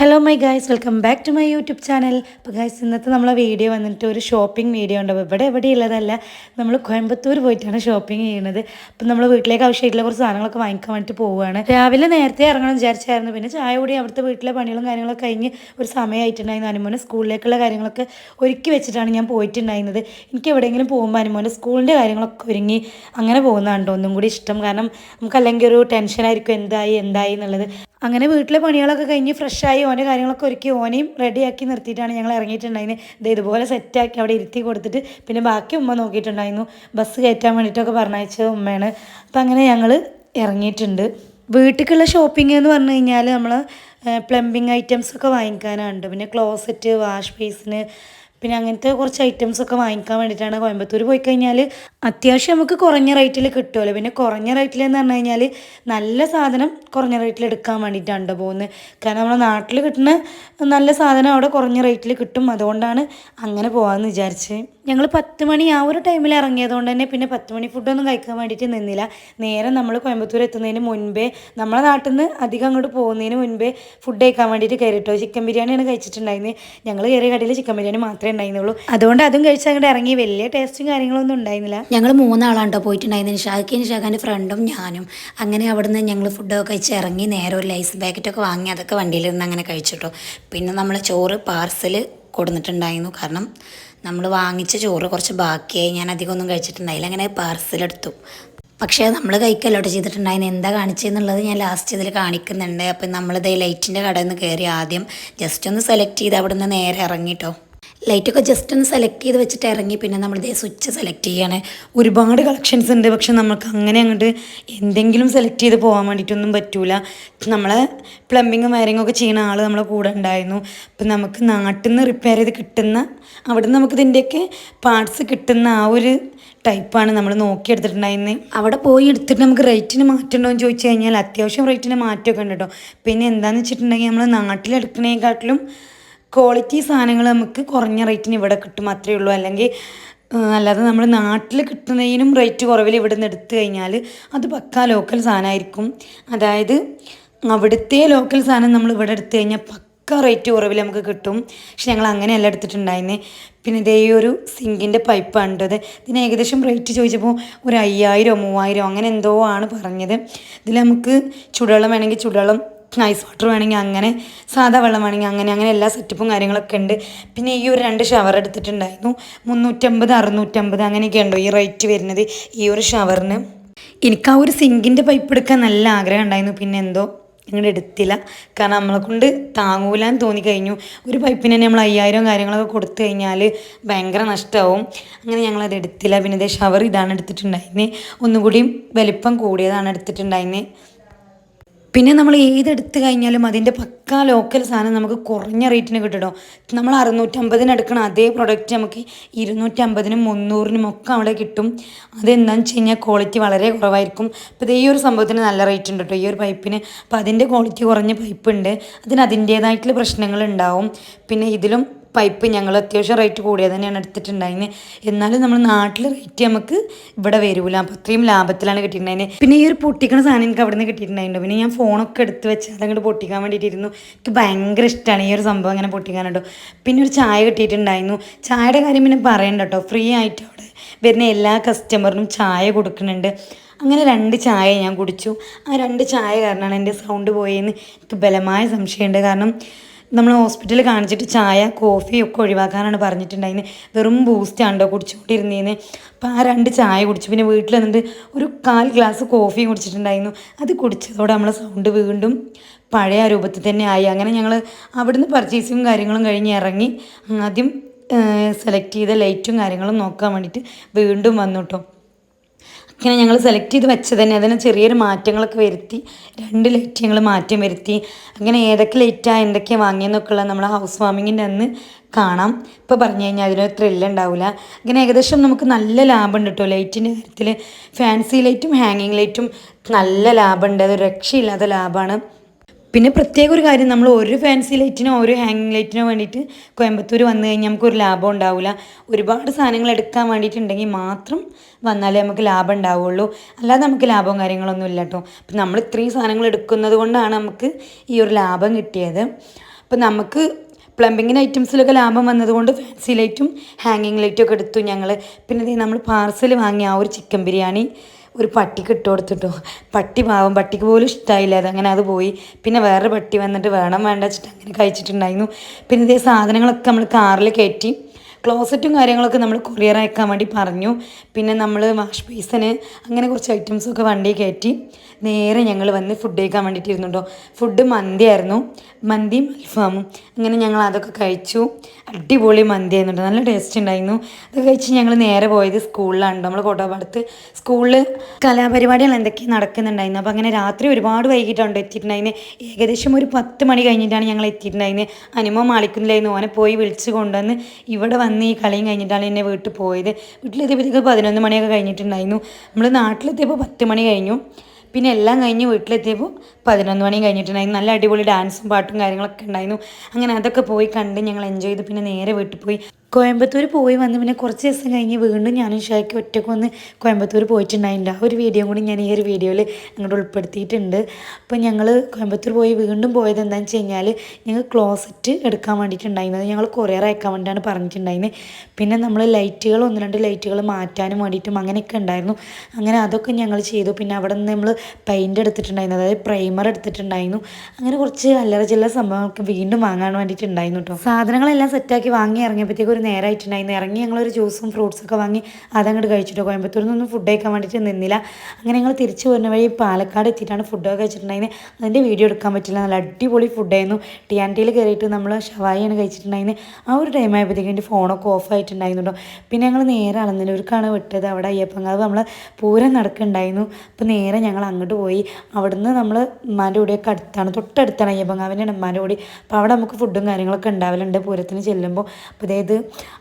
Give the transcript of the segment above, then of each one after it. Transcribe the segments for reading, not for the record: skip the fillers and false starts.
Hello my guys, welcome back to my YouTube channel. അപ്പോൾ guys, ഇന്നത്തെ നമ്മളെ video വന്നിട്ട് ഒരു ഷോപ്പിംഗ് വീഡിയോ ഉണ്ട്. എവിടെയുള്ളതല്ല, നമ്മൾ കോയമ്പത്തൂർ പോയിട്ടാണ് ഷോപ്പിംഗ് ചെയ്യുന്നത്. അപ്പം നമ്മൾ വീട്ടിലേക്ക് ആവശ്യമായിട്ടുള്ള കുറച്ച് സാധനങ്ങളൊക്കെ വാങ്ങിക്കാൻ വേണ്ടിയിട്ട് പോവുകയാണ്. രാവിലെ നേരത്തെ ഇറങ്ങണം വിചാരിച്ചായിരുന്നു. പിന്നെ ചായ കൂടി അവിടുത്തെ വീട്ടിലെ പണികളും കാര്യങ്ങളൊക്കെ കഴിഞ്ഞ് ഒരു സമയമായിട്ടുണ്ടായിരുന്നു. അനുമോനെ സ്കൂളിലേക്കുള്ള കാര്യങ്ങളൊക്കെ ഒരുക്കി വെച്ചിട്ടാണ് ഞാൻ പോയിട്ടുണ്ടായിരുന്നത്. എനിക്ക് എവിടെയെങ്കിലും പോകുമ്പോൾ അനുമോൻ്റെ സ്കൂളിൻ്റെ കാര്യങ്ങളൊക്കെ ഒരുങ്ങി അങ്ങനെ പോകുന്നതാണ് ഒന്നും കൂടി ഇഷ്ടം. കാരണം നമുക്ക് അല്ലെങ്കിൽ ഒരു ടെൻഷനായിരിക്കും എന്തായി എന്നുള്ളത്. അങ്ങനെ വീട്ടിലെ പണികളൊക്കെ കഴിഞ്ഞ് ഫ്രഷായി ഓൻ്റെ കാര്യങ്ങളൊക്കെ ഒരുക്കി ഓനെയും റെഡിയാക്കി നിർത്തിയിട്ടാണ് ഞങ്ങൾ ഇറങ്ങിയിട്ടുണ്ടായിരുന്നത്. ഇതുപോലെ സെറ്റാക്കി അവിടെ ഇരുത്തി കൊടുത്തിട്ട് പിന്നെ ബാക്കി ഉമ്മ നോക്കിയിട്ടുണ്ടായിരുന്നു. ബസ് കയറ്റാൻ വേണ്ടിയിട്ടൊക്കെ പറഞ്ഞയച്ചത് ഉമ്മയാണ്. അപ്പം അങ്ങനെ ഞങ്ങൾ ഇറങ്ങിയിട്ടുണ്ട്. വീട്ടിലേക്കുള്ള ഷോപ്പിംഗ് എന്ന് പറഞ്ഞു കഴിഞ്ഞാൽ നമ്മൾ പ്ലംബിങ് ഐറ്റംസൊക്കെ വാങ്ങിക്കാനുണ്ട്. പിന്നെ ക്ലോസറ്റ്, വാഷ് ബേസിന്, പിന്നെ അങ്ങനത്തെ കുറച്ച് ഐറ്റംസൊക്കെ വാങ്ങിക്കാൻ വേണ്ടിയിട്ടാണ്. കോയമ്പത്തൂർ പോയി കഴിഞ്ഞാൽ അത്യാവശ്യം നമുക്ക് കുറഞ്ഞ റേറ്റിൽ കിട്ടുമല്ലോ. പിന്നെ കുറഞ്ഞ റേറ്റിൽ എന്ന് പറഞ്ഞു കഴിഞ്ഞാൽ നല്ല സാധനം കുറഞ്ഞ റേറ്റിൽ എടുക്കാൻ വേണ്ടിയിട്ടാണ് പോകുന്നത്. കാരണം നമ്മുടെ നാട്ടിൽ കിട്ടുന്ന നല്ല സാധനം അവിടെ കുറഞ്ഞ റേറ്റിൽ കിട്ടും. അതുകൊണ്ടാണ് അങ്ങനെ പോകാമെന്ന് വിചാരിച്ച് ഞങ്ങൾ 10 മണി ആ ഒരു ടൈമിൽ ഇറങ്ങിയതുകൊണ്ട് തന്നെ പിന്നെ 10 മണി ഫുഡൊന്നും കഴിക്കാൻ വേണ്ടിയിട്ട് നിന്നില്ല. നേരെ നമ്മൾ കോയമ്പത്തൂർ എത്തുന്നതിന് മുൻപേ, നമ്മളെ നാട്ടിൽ നിന്ന് അധികം അങ്ങോട്ട് പോകുന്നതിന് മുൻപേ ഫുഡ് കഴിക്കാൻ വേണ്ടിയിട്ട് കയറിയിട്ടോ. ചിക്കൻ ബിരിയാണിയാണ് കഴിച്ചിട്ടുണ്ടായിരുന്നത്. ഞങ്ങൾ കയറിയ കടയിൽ ചിക്കൻ ബിരിയാണി മാത്രമേ ഉണ്ടായിരുന്നുള്ളൂ. അതുകൊണ്ട് അതും കഴിച്ച് അങ്ങോട്ട് ഇറങ്ങി. വലിയ ടേസ്റ്റും കാര്യങ്ങളൊന്നും ഉണ്ടായിരുന്നില്ല. ഞങ്ങൾ 3 ആളാണ്ടോ പോയിട്ടുണ്ടായിരുന്നു. ഷാഖാൻ്റെ ഫ്രണ്ടും ഞാനും. അങ്ങനെ അവിടുന്ന് ഞങ്ങൾ ഫുഡൊക്കെ കഴിച്ച് ഇറങ്ങി നേരെ ഒരു ലൈസ് പാക്കറ്റൊക്കെ വാങ്ങി അതൊക്കെ വണ്ടിയിലിരുന്ന് അങ്ങനെ കഴിച്ചിട്ടോ. പിന്നെ നമ്മൾ ചോറ് പാർസൽ കൊടുത്തിട്ടുണ്ടായിരുന്നു. കാരണം നമ്മൾ വാങ്ങിച്ച ചോറ് കുറച്ച് ബാക്കിയായി. ഞാൻ അധികം ഒന്നും കഴിച്ചിട്ടുണ്ടായില്ല. അങ്ങനെ പാർസലെടുത്തു. പക്ഷേ നമ്മൾ കഴിക്കല്ലോട്ടോ ചെയ്തിട്ടുണ്ടായിരുന്നു. എന്താ കാണിച്ചതെന്നുള്ളത് ഞാൻ ലാസ്റ്റ് ഇതിൽ കാണിക്കുന്നുണ്ട്. അപ്പം നമ്മളിത് ലൈറ്റിൻ്റെ കടയിൽ നിന്ന് കയറി ആദ്യം ജസ്റ്റ് ഒന്ന് സെലക്ട് ചെയ്ത് അവിടെ നിന്ന് നേരെ ഇറങ്ങിട്ടോ. ലൈറ്റൊക്കെ ജസ്റ്റ് ഒന്ന് സെലക്ട് ചെയ്ത് വെച്ചിട്ട് ഇറങ്ങി. പിന്നെ നമ്മളിതേ സ്വിച്ച് സെലക്ട് ചെയ്യാണ്. ഒരുപാട് കളക്ഷൻസ് ഉണ്ട്. പക്ഷെ നമുക്ക് അങ്ങനെ അങ്ങോട്ട് എന്തെങ്കിലും സെലക്ട് ചെയ്ത് പോകാൻ വേണ്ടിയിട്ടൊന്നും പറ്റൂല. നമ്മളെ പ്ലംബിങ്ങും വയറിങ്ങും ഒക്കെ ചെയ്യുന്ന ആൾ നമ്മളെ കൂടെ ഉണ്ടായിരുന്നു. അപ്പം നമുക്ക് നാട്ടിൽ നിന്ന് റിപ്പയർ ചെയ്ത് കിട്ടുന്ന, അവിടെ നിന്ന് നമുക്ക് ഇതിൻ്റെയൊക്കെ പാർട്സ് കിട്ടുന്ന ആ ഒരു ടൈപ്പാണ് നമ്മൾ നോക്കിയെടുത്തിട്ടുണ്ടായിരുന്നത്. അവിടെ പോയി എടുത്തിട്ട് നമുക്ക് റേറ്റിന് മാറ്റമുണ്ടോ എന്ന് ചോദിച്ചു കഴിഞ്ഞാൽ അത്യാവശ്യം റേറ്റിന് മാറ്റമൊക്കെ ഉണ്ട് കേട്ടോ. പിന്നെ എന്താണെന്ന് വെച്ചിട്ടുണ്ടെങ്കിൽ നമ്മൾ നാട്ടിലെടുക്കണേക്കാട്ടിലും ക്വാളിറ്റി സാധനങ്ങൾ നമുക്ക് കുറഞ്ഞ റേറ്റിന് ഇവിടെ കിട്ടും, അത്രയേ ഉള്ളൂ. അല്ലെങ്കിൽ അല്ലാതെ നമ്മൾ നാട്ടിൽ കിട്ടുന്നതിനും റേറ്റ് കുറവിൽ ഇവിടെ നിന്ന് എടുത്തു കഴിഞ്ഞാൽ അത് പക്കാ ലോക്കൽ സാധനമായിരിക്കും. അതായത് അവിടുത്തെ ലോക്കൽ സാധനം നമ്മൾ ഇവിടെ എടുത്തു കഴിഞ്ഞാൽ പക്ക റേറ്റ് കുറവിൽ നമുക്ക് കിട്ടും. പക്ഷെ ഞങ്ങൾ അങ്ങനെയല്ല എടുത്തിട്ടുണ്ടായിരുന്നത്. പിന്നെ ഇതേ ഒരു സിങ്കിൻ്റെ പൈപ്പാണ് ഇത്. ഇതിന് ഏകദേശം റേറ്റ് ചോദിച്ചപ്പോൾ ഒരു 5000 3000 അങ്ങനെ എന്തോ ആണ് പറഞ്ഞത്. ഇതിൽ നമുക്ക് ചുടുവെള്ളം വേണമെങ്കിൽ ചുടുവെള്ളം, ഐസ് വാട്ടർ വേണമെങ്കിൽ അങ്ങനെ, സാധാ വെള്ളം വേണമെങ്കിൽ അങ്ങനെ എല്ലാ സെറ്റപ്പും കാര്യങ്ങളൊക്കെ ഉണ്ട്. പിന്നെ ഈ ഒരു 2 ഷവർ എടുത്തിട്ടുണ്ടായിരുന്നു. 350 650 അങ്ങനെയൊക്കെ ഉണ്ടോ ഈ റേറ്റ് വരുന്നത് ഈ ഒരു ഷവറിന്. എനിക്ക് ആ ഒരു സിങ്കിൻ്റെ പൈപ്പ് എടുക്കാൻ നല്ല ആഗ്രഹം ഉണ്ടായിരുന്നു. പിന്നെ എന്തോ ഇങ്ങോട്ട് എടുത്തില്ല. കാരണം നമ്മളെ കൊണ്ട് താങ്ങൂലാന്ന് തോന്നിക്കഴിഞ്ഞു. ഒരു പൈപ്പിന് തന്നെ നമ്മൾ 5000 കാര്യങ്ങളൊക്കെ കൊടുത്തു കഴിഞ്ഞാൽ ഭയങ്കര നഷ്ടമാവും. അങ്ങനെ ഞങ്ങളത് എടുത്തില്ല. പിന്നെ ഇതേ ഷവർ ഇതാണ് എടുത്തിട്ടുണ്ടായിരുന്നത്. ഒന്നുകൂടിയും വലിപ്പം കൂടിയതാണ് എടുത്തിട്ടുണ്ടായിരുന്നത്. പിന്നെ നമ്മൾ ഏതെടുത്ത് കഴിഞ്ഞാലും അതിൻ്റെ പക്കാ ലോക്കൽ സാധനം നമുക്ക് കുറഞ്ഞ റേറ്റിന് കിട്ടുമോ. നമ്മൾ 650 എടുക്കണം അതേ പ്രൊഡക്റ്റ് നമുക്ക് 250 300 ഒക്കെ അവിടെ കിട്ടും. അതെന്താണെന്ന് വെച്ച് കഴിഞ്ഞാൽ ക്വാളിറ്റി വളരെ കുറവായിരിക്കും. അപ്പോൾ ഈ ഒരു സംഭവത്തിന് നല്ല റേറ്റ് ഉണ്ട് കേട്ടോ ഈ ഒരു പൈപ്പിന്. അപ്പോൾ അതിൻ്റെ ക്വാളിറ്റി കുറഞ്ഞ പൈപ്പ് ഉണ്ട്, അതിന് അതിൻ്റേതായിട്ടുള്ള പ്രശ്നങ്ങൾ ഉണ്ടാവും. പിന്നെ ഇതിലും പൈപ്പ് ഞങ്ങൾ അത്യാവശ്യം റേറ്റ് കൂടിയത് തന്നെയാണ് എടുത്തിട്ടുണ്ടായിരുന്നത്. എന്നാലും നമ്മൾ നാട്ടിൽ റേറ്റ് നമുക്ക് ഇവിടെ വരില്ല. അപ്പോൾ അത്രയും ലാഭത്തിലാണ് കിട്ടിയിട്ടുണ്ടായിരുന്നത്. പിന്നെ ഈ ഒരു പൊട്ടിക്കുന്ന സാധനം എനിക്ക് അവിടെ നിന്ന് കിട്ടിയിട്ടുണ്ടായിരുന്നു. പിന്നെ ഞാൻ ഫോണൊക്കെ എടുത്ത് വെച്ച് അതങ്ങോട്ട് പൊട്ടിക്കാൻ വേണ്ടിയിട്ടിരുന്നു. എനിക്ക് ഭയങ്കര ഇഷ്ടമാണ് ഈ ഒരു സംഭവം അങ്ങനെ പൊട്ടിക്കാനുണ്ടോ. പിന്നെ ഒരു ചായ കിട്ടിയിട്ടുണ്ടായിരുന്നു. ചായയുടെ കാര്യം പിന്നെ പറയണ്ട കേട്ടോ, ഫ്രീ ആയിട്ട് അവിടെ വരുന്ന എല്ലാ കസ്റ്റമറിനും ചായ കൊടുക്കുന്നുണ്ട്. അങ്ങനെ 2 ചായ ഞാൻ കുടിച്ചു. ആ 2 ചായ കാരണമാണ് എൻ്റെ സൗണ്ട് പോയെന്ന് എനിക്ക് ബലമായ സംശയമുണ്ട്. കാരണം നമ്മൾ ഹോസ്പിറ്റലിൽ കാണിച്ചിട്ട് ചായ കോഫി ഒക്കെ ഒഴിവാക്കാനാണ് പറഞ്ഞിട്ടുണ്ടായിരുന്നത്. വെറും ബൂസ്റ്റാണ്ടോ കുടിച്ചുകൊണ്ടിരുന്നതിന്. അപ്പോൾ ആ 2 ചായ കുടിച്ചു. പിന്നെ വീട്ടിൽ വന്നിട്ട് ഒരു 1/4 ഗ്ലാസ് കോഫി കുടിച്ചിട്ടുണ്ടായിരുന്നു. അത് കുടിച്ചതോടെ നമ്മളെ സൗണ്ട് വീണ്ടും പഴയ രൂപത്തിൽ തന്നെ ആയി. അങ്ങനെ ഞങ്ങൾ അവിടുന്ന് പർച്ചേസിങ്ങും കാര്യങ്ങളും കഴിഞ്ഞ് ഇറങ്ങി ആദ്യം സെലക്ട് ചെയ്ത ലൈറ്റും കാര്യങ്ങളും നോക്കാൻ വേണ്ടിയിട്ട് വീണ്ടും വന്നു കേട്ടോ. ഇങ്ങനെ ഞങ്ങൾ സെലക്ട് ചെയ്ത് വെച്ചത് തന്നെ അതിന് ചെറിയൊരു മാറ്റങ്ങളൊക്കെ വരുത്തി. 2 ലൈറ്റ് ഞങ്ങൾ മാറ്റം വരുത്തി. അങ്ങനെ ഏതൊക്കെ ലൈറ്റാണ് എന്തൊക്കെയാണ് വാങ്ങിയെന്നൊക്കെ ഉള്ളത് നമ്മൾ ഹൗസ് വാമിങ്ങിൻ്റെ അന്ന് കാണാം. ഇപ്പോൾ പറഞ്ഞു കഴിഞ്ഞാൽ അതിനൊരു ത്രില്ലുണ്ടാവില്ല. അങ്ങനെ ഏകദേശം നമുക്ക് നല്ല ലാഭമുണ്ട് കേട്ടോ ലൈറ്റിൻ്റെ കാര്യത്തിൽ. ഫാൻസി ലൈറ്റും ഹാങ്ങിങ് ലൈറ്റും നല്ല ലാഭമുണ്ട്. അത് രക്ഷയില്ലാത്ത ലാഭമാണ്. പിന്നെ പ്രത്യേക ഒരു കാര്യം, നമ്മൾ ഒരു ഫാൻസി ലൈറ്റിനോ ഒരു ഹാങ്ങിങ് ലൈറ്റിനോ വേണ്ടിയിട്ട് കോയമ്പത്തൂർ വന്നു കഴിഞ്ഞാൽ നമുക്കൊരു ലാഭം ഉണ്ടാവില്ല. ഒരുപാട് സാധനങ്ങൾ എടുക്കാൻ വേണ്ടിയിട്ടുണ്ടെങ്കിൽ മാത്രം വന്നാലേ നമുക്ക് ലാഭം ഉണ്ടാവുള്ളൂ. അല്ലാതെ നമുക്ക് ലാഭവും കാര്യങ്ങളൊന്നും ഇല്ല കേട്ടോ. അപ്പം നമ്മൾ ഇത്രയും സാധനങ്ങൾ എടുക്കുന്നത് കൊണ്ടാണ് നമുക്ക് ഈ ഒരു ലാഭം കിട്ടിയത്. അപ്പോൾ നമുക്ക് പ്ലംബിങ്ങിന് ഐറ്റംസിലൊക്കെ ലാഭം വന്നതുകൊണ്ട് ഫാൻസി ലൈറ്റും ഹാങ്ങിങ് ലൈറ്റും ഒക്കെ എടുത്തു ഞങ്ങൾ. പിന്നെ ദേ നമ്മൾ പാർസൽ വാങ്ങിയ ആ ഒരു ചിക്കൻ ബിരിയാണി ഒരു പട്ടിക്ക് ഇട്ട് കൊടുത്തിട്ടോ. പട്ടി പാവം, പട്ടിക്ക് പോലും ഇഷ്ടമായില്ല അത്, അങ്ങനെ അത് പോയി. പിന്നെ വേറെ പട്ടി വന്നിട്ട് വേണം വേണ്ട വെച്ചിട്ട് അങ്ങനെ കഴിച്ചിട്ടുണ്ടായിരുന്നു. പിന്നെ ഇതേ സാധനങ്ങളൊക്കെ നമ്മൾ കാറിൽ കയറ്റി. ക്ലോസറ്റും കാര്യങ്ങളൊക്കെ നമ്മൾ കൊറിയർ അയക്കാൻ വേണ്ടി പറഞ്ഞു. പിന്നെ നമ്മൾ വാഷ് ബേസിന് അങ്ങനെ കുറച്ച് ഐറ്റംസൊക്കെ വണ്ടി കയറ്റി നേരെ ഞങ്ങൾ വന്ന് ഫുഡ് കഴിക്കാൻ വേണ്ടിയിട്ട് ഇരുന്നുണ്ടോ. ഫുഡ് മന്തിയായിരുന്നു, മന്തിയും അൽഫാമും. അങ്ങനെ ഞങ്ങൾ അതൊക്കെ കഴിച്ചു. അടിപൊളി മന്തി ആയിരുന്നുണ്ട്, നല്ല ടേസ്റ്റ് ഉണ്ടായിരുന്നു. അത് കഴിച്ച് ഞങ്ങൾ നേരെ പോയത് സ്കൂളിലാണ്. നമ്മൾ കോട്ടപ്പാടത്ത് സ്കൂളിൽ കലാപരിപാടികൾ എന്തൊക്കെയാണ് നടക്കുന്നുണ്ടായിരുന്നു. അപ്പോൾ അങ്ങനെ രാത്രി ഒരുപാട് വൈകിട്ടാണ് എത്തിയിട്ടുണ്ടായിരുന്നു. ഏകദേശം ഒരു 10 മണി കഴിഞ്ഞിട്ടാണ് ഞങ്ങൾ എത്തിയിട്ടുണ്ടായിരുന്നത്. അനുമോ മാളിക്കുന്നില്ലായിരുന്നു, ഓനെ പോയി വിളിച്ച് കൊണ്ടുവന്ന് ഇവിടെ വന്ന് ഈ കളിയും കഴിഞ്ഞിട്ടാണ് എന്നെ വീട്ടിൽ പോയത്. വീട്ടിലെത്തിയപ്പോഴത്തേക്ക് 11 മണിയൊക്കെ കഴിഞ്ഞിട്ടുണ്ടായിരുന്നു. നമ്മൾ നാട്ടിലെത്തിയപ്പോൾ 10 മണി കഴിഞ്ഞു. പിന്നെ എല്ലാം കഴിഞ്ഞ് വീട്ടിലെത്തിയപ്പോൾ 11 മണി കഴിഞ്ഞിട്ടുണ്ടായിരുന്നു. നല്ല അടിപൊളി ഡാൻസും പാട്ടും കാര്യങ്ങളൊക്കെ ഉണ്ടായിരുന്നു. അങ്ങനെ അതൊക്കെ പോയി കണ്ട് ഞങ്ങൾ എൻജോയ് ചെയ്ത് പിന്നെ നേരെ വീട്ടിൽ പോയി. കോയമ്പത്തൂർ പോയി വന്ന് പിന്നെ കുറച്ച് ദിവസം കഴിഞ്ഞ് വീണ്ടും ഞാനും ഷായ്ക്ക് ഒറ്റയ്ക്ക് വന്ന് കോയമ്പത്തൂർ പോയിട്ടുണ്ടായിട്ടുണ്ട്. ആ ഒരു വീഡിയോ കൂടി ഞാൻ ഈ ഒരു വീഡിയോയിൽ അങ്ങോട്ട് ഉൾപ്പെടുത്തിയിട്ടുണ്ട്. അപ്പോൾ ഞങ്ങൾ കോയമ്പത്തൂർ പോയി വീണ്ടും പോയത് എന്താണെന്ന് വെച്ച് കഴിഞ്ഞാൽ ഞങ്ങൾ ക്ലോസറ്റ് എടുക്കാൻ വേണ്ടിയിട്ടുണ്ടായിരുന്നത് ഞങ്ങൾ കൊറിയർ അയക്കാൻ വേണ്ടിയിട്ടാണ് പറഞ്ഞിട്ടുണ്ടായിരുന്നത്. പിന്നെ നമ്മൾ ലൈറ്റുകൾ 1-2 ലൈറ്റുകൾ മാറ്റാനും വേണ്ടിയിട്ടും അങ്ങനെയൊക്കെ ഉണ്ടായിരുന്നു. അങ്ങനെ അതൊക്കെ ഞങ്ങൾ ചെയ്തു. പിന്നെ അവിടെ നിന്ന് നമ്മൾ പെയിൻറ്റ് എടുത്തിട്ടുണ്ടായിരുന്നു, അതായത് പ്രൈമർ എടുത്തിട്ടുണ്ടായിരുന്നു. അങ്ങനെ കുറച്ച് അല്ലറ ചില്ലറ സംഭവങ്ങൾക്ക് വീണ്ടും വാങ്ങാൻ വേണ്ടിയിട്ടുണ്ടായിരുന്നു കേട്ടോ. സാധനങ്ങളെല്ലാം സെറ്റാക്കി വാങ്ങി ഇറങ്ങിയപ്പോഴത്തേക്ക് ഒരു നേരമായിട്ടുണ്ടായിരുന്നു. ഇറങ്ങി ഞങ്ങളൊരു ജ്യൂസും ഫ്രൂട്ട്സൊക്കെ വാങ്ങി അതങ്ങോട്ട് കഴിച്ചിട്ടോ. കോയമ്പത്തൂരിൽ നിന്നൊന്നും ഫുഡ് കഴിക്കാൻ വേണ്ടിയിട്ട് നിന്നില്ല. അങ്ങനെ ഞങ്ങൾ തിരിച്ചു വരുന്ന വഴി പാലക്കാട് എത്തിയിട്ടാണ് ഫുഡൊക്കെ കഴിച്ചിട്ടുണ്ടായിരുന്നത്. അതിൻ്റെ വീഡിയോ എടുക്കാൻ പറ്റില്ല, നല്ല അടിപൊളി ഫുഡായിരുന്നു. ടി കയറിയിട്ട് നമ്മൾ ഷവായിയാണ് കഴിച്ചിട്ടുണ്ടായിരുന്നത്. ആ ഒരു ടൈം ആയപ്പോഴത്തേക്കും എൻ്റെ ഫോണൊക്കെ ഓഫ് ആയിട്ടുണ്ടായിരുന്നു കേട്ടോ. പിന്നെ ഞങ്ങൾ നേരെ അളന്നല്ലൂർക്കാണ് വിട്ടത്. അവിടെ അയ്യപ്പങ്കാവ് നമ്മൾ പൂരം നടക്കുന്നുണ്ടായിരുന്നു. അപ്പോൾ നേരെ ഞങ്ങൾ അങ്ങോട്ട് പോയി. അവിടുന്ന് നമ്മൾ ഉമ്മാൻ്റെ കൂടെയൊക്കെ അടുത്താണ്, തൊട്ടടുത്താണ് അയ്യപ്പങ്കാവിൻ്റെ ഉമ്മാൻ്റെ കൂടി. അപ്പോൾ അവിടെ നമുക്ക് ഫുഡും കാര്യങ്ങളൊക്കെ ഉണ്ടാവലുണ്ട് പൂരത്തിന് ചെല്ലുമ്പോൾ. അപ്പോൾ അതായത്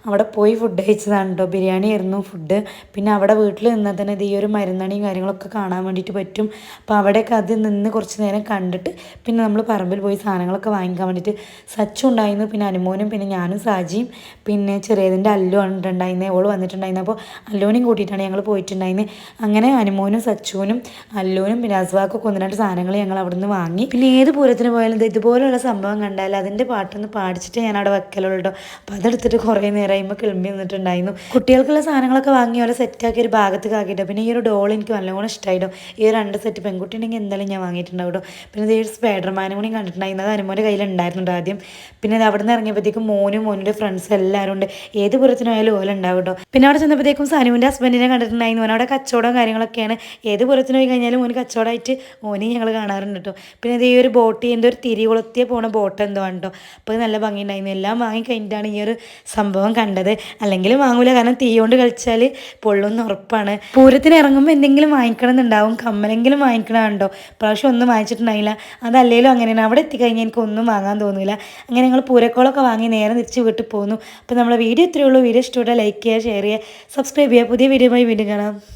അവിടെ പോയി ഫുഡ് കഴിച്ചതാണ് കേട്ടോ. ബിരിയാണി ആയിരുന്നു ഫുഡ്. പിന്നെ അവിടെ വീട്ടിൽ നിന്നാൽ തന്നെ ഈ ഒരു മരുന്നണിയും കാര്യങ്ങളൊക്കെ കാണാൻ വേണ്ടിയിട്ട് പറ്റും. അപ്പോൾ അവിടെയൊക്കെ അത് നിന്ന് കുറച്ച് നേരം കണ്ടിട്ട് പിന്നെ നമ്മൾ പറമ്പിൽ പോയി സാധനങ്ങളൊക്കെ വാങ്ങിക്കാൻ വേണ്ടിയിട്ട് സച്ചു ഉണ്ടായിരുന്നു. പിന്നെ അനുമോനും പിന്നെ ഞാനും സാജിയും പിന്നെ ചെറിയതിൻ്റെ അല്ലു ഉണ്ടായിരുന്നത്, ഓൾ വന്നിട്ടുണ്ടായിരുന്നു. അപ്പോൾ അല്ലുവിനെയും കൂട്ടിയിട്ടാണ് ഞങ്ങൾ പോയിട്ടുണ്ടായിരുന്നത്. അങ്ങനെ അനുമോനും സച്ചുവിനും അല്ലുവിനും പിന്നെ അസ്വാക്കൊക്കെ 1-2 സാധനങ്ങൾ ഞങ്ങൾ അവിടെ നിന്ന് വാങ്ങി. പിന്നെ ഏത് പൂരത്തിന് പോയാലും ഇതുപോലുള്ള സംഭവം കണ്ടാൽ അതിൻ്റെ പാട്ടൊന്ന് പാടിച്ചിട്ട് ഞാൻ അവിടെ വെക്കലുള്ളൂ കേട്ടോ. അപ്പോൾ അതെടുത്തിട്ട് കുറേ നേരമായിപ്പോൾ കിളമ്പി നിന്നിട്ടുണ്ടായിരുന്നു. കുട്ടികൾക്കുള്ള സാധനങ്ങളൊക്കെ വാങ്ങി പോലെ സെറ്റാക്കി ഒരു ഭാഗത്ത് ആക്കിയിട്ടോ. പിന്നെ ഈ ഒരു ഡോൾ എനിക്ക് നല്ലോണം ഇഷ്ടമായിട്ടോ. ഈ ഒരു 2 സെറ്റ് പെൺകുട്ടി ഉണ്ടെങ്കിൽ എന്തായാലും ഞാൻ വാങ്ങിയിട്ടുണ്ടാവും കേട്ടോ. പിന്നെ ഈ ഒരു സ്പൈഡർമാനും കൂടി കണ്ടിട്ടുണ്ടായിരുന്നു, അത് അനുമോൻ്റെ കയ്യിലുണ്ടായിരുന്നുണ്ട് ആദ്യം. പിന്നെ അവിടെ നിന്ന് ഇറങ്ങിയപ്പോഴത്തേക്കും മോൻ്റെ ഫ്രണ്ട്സ് എല്ലാവരും ഉണ്ട്. ഏത് പൂരത്തിനായാലും ഓല ഉണ്ടാവും കേട്ടോ. പിന്നെ അവിടെ ചെന്നപ്പോഴത്തേക്കും സനുവിൻ്റെ ഹസ്ബൻഡിനെ കണ്ടിട്ടുണ്ടായിരുന്നു. ഓൻ അവിടെ കച്ചവടം കാര്യങ്ങളൊക്കെയാണ്. ഏത് പൂരത്തിന് പോയി കഴിഞ്ഞാലും ഓന് കച്ചവടമായിട്ട് ഓനെയും ഞങ്ങൾ കാണാറുണ്ട് കേട്ടോ. പിന്നെ ഈ ഒരു ബോട്ട് എന്തോ ഒരു തിരികുളത്തിയെ പോണ ബോട്ട് എന്തോ ആണ് കേട്ടോ. അപ്പോൾ നല്ല ഭംഗിയുണ്ടായിരുന്നു. എല്ലാം വാങ്ങി കഴിഞ്ഞിട്ടാണ് ഈ ഒരു സംഭവം കണ്ടത്. അല്ലെങ്കിലും വാങ്ങൂല, കാരണം തീ കൊണ്ട് കളിച്ചാൽ പൊള്ളുന്ന ഉറപ്പാണ്. പൂരത്തിന് ഇറങ്ങുമ്പോൾ എന്തെങ്കിലും വാങ്ങിക്കണം എന്നുണ്ടാവും, കമ്മലെങ്കിലും വാങ്ങിക്കണമുണ്ടോ. പ്രാവശ്യം ഒന്നും വാങ്ങിച്ചിട്ടുണ്ടായില്ല. അതല്ലേലും അങ്ങനെയാണ്, അവിടെ എത്തിക്കഴിഞ്ഞാൽ എനിക്ക് ഒന്നും വാങ്ങാൻ തോന്നില്ല. അങ്ങനെ ഞങ്ങൾ പൂരക്കോളൊക്കെ വാങ്ങി നേരെ തിരിച്ച് വീട്ടിൽ പോന്നു. അപ്പോൾ നമ്മളെ വീഡിയോ ഇത്രയേ ഉള്ളൂ. വീഡിയോ ഇഷ്ടപ്പെട്ടാൽ ലൈക്ക് ചെയ്യുക, ഷെയർ ചെയ്യുക, സബ്സ്ക്രൈബ് ചെയ്യുക. പുതിയ വീഡിയോയുമായി വീണ്ടും കാണാം.